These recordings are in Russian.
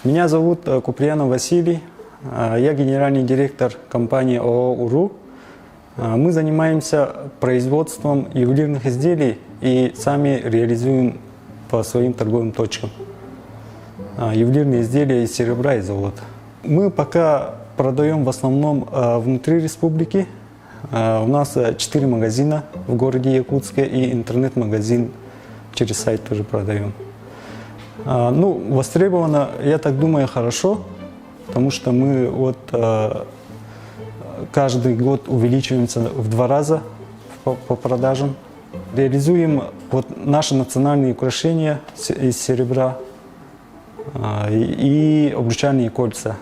Меня зовут Куприянов Василий. Я генеральный директор компании ООО «УРУ». Мы занимаемся производством ювелирных изделий и сами реализуем по своим торговым точкам ювелирные изделия из серебра и золота. Мы пока продаем в основном внутри республики. У нас 4 магазина в городе Якутске и интернет-магазин через сайт тоже продаем. Востребовано, я так думаю, хорошо, потому что мы каждый год увеличиваемся в 2 раза по продажам. Реализуем наши национальные украшения из серебра и обручальные кольца,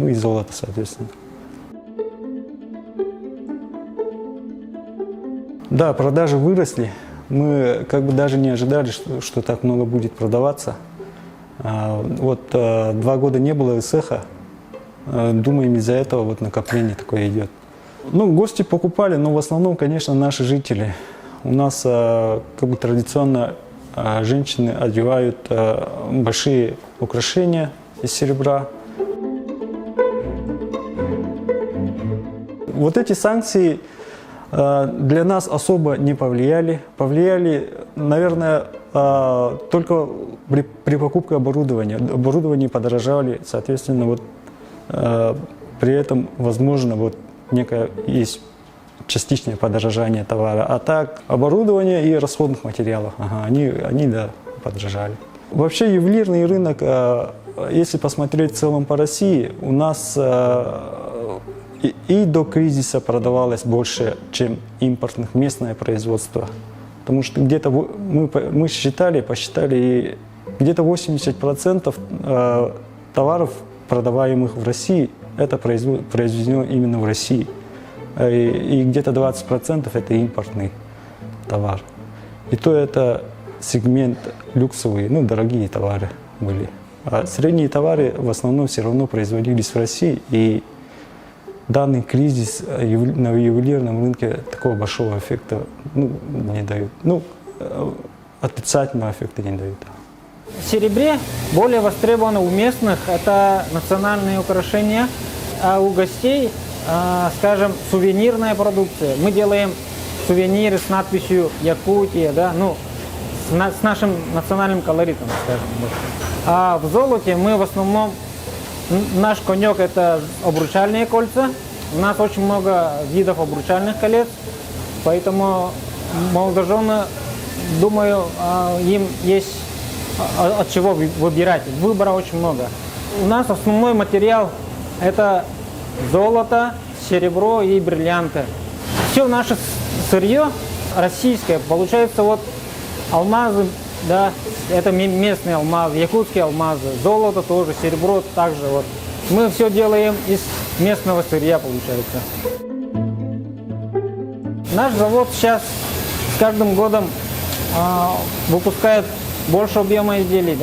и золото, соответственно. Да, продажи выросли. Мы даже не ожидали, что так много будет продаваться. 2 года не было СЭХа. Думаем, из-за этого накопление такое идет. Гости покупали, но в основном, конечно, наши жители. У нас традиционно женщины одевают большие украшения из серебра. Эти санкции для нас особо не повлияли. Повлияли, наверное, только при покупке оборудования. Оборудование подорожали, соответственно, при этом, возможно, некое есть частичное подорожание товара. А так, оборудование и расходных материалов, они подорожали. Вообще, ювелирный рынок, если посмотреть в целом по России, у нас и до кризиса продавалось больше, чем импортных, местное производство. Потому что где-то мы посчитали, и где-то 80% товаров, продаваемых в России, это произведено именно в России. И где-то 20% это импортный товар. И то это сегмент люксовые, дорогие товары были. А средние товары в основном все равно производились в России. И данный кризис на ювелирном рынке такого большого эффекта не дает. Отрицательного эффекта не дает. В серебре более востребовано у местных это национальные украшения, а у гостей, скажем, сувенирная продукция. Мы делаем сувениры с надписью «Якутия», с нашим национальным колоритом, скажем. А в золоте мы в основном, наш конек это обручальные кольца. У нас очень много видов обручальных колец, поэтому молодожены, думаю, им есть от чего выбирать. Выбора очень много. У нас основной материал это золото, серебро и бриллианты. Все наше сырье российское. Получается, алмазы, это местные алмазы, якутские алмазы, золото тоже, серебро также. Мы все делаем из местного сырья, получается. Наш завод сейчас с каждым годом выпускает больше объема изделий.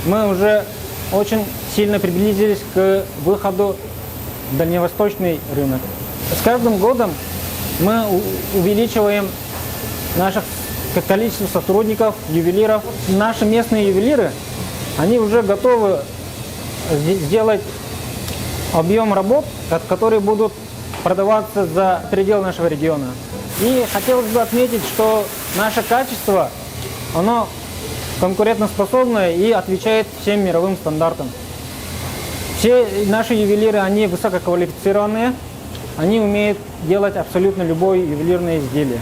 Мы уже очень сильно приблизились к выходу в дальневосточный рынок. С каждым годом мы увеличиваем наше количество сотрудников, ювелиров. Наши местные ювелиры, они уже готовы сделать объем работ, которые будут продаваться за пределы нашего региона. И хотелось бы отметить, что наше качество, оно конкурентоспособное и отвечает всем мировым стандартам. Все наши ювелиры, они высококвалифицированные, они умеют делать абсолютно любое ювелирное изделие.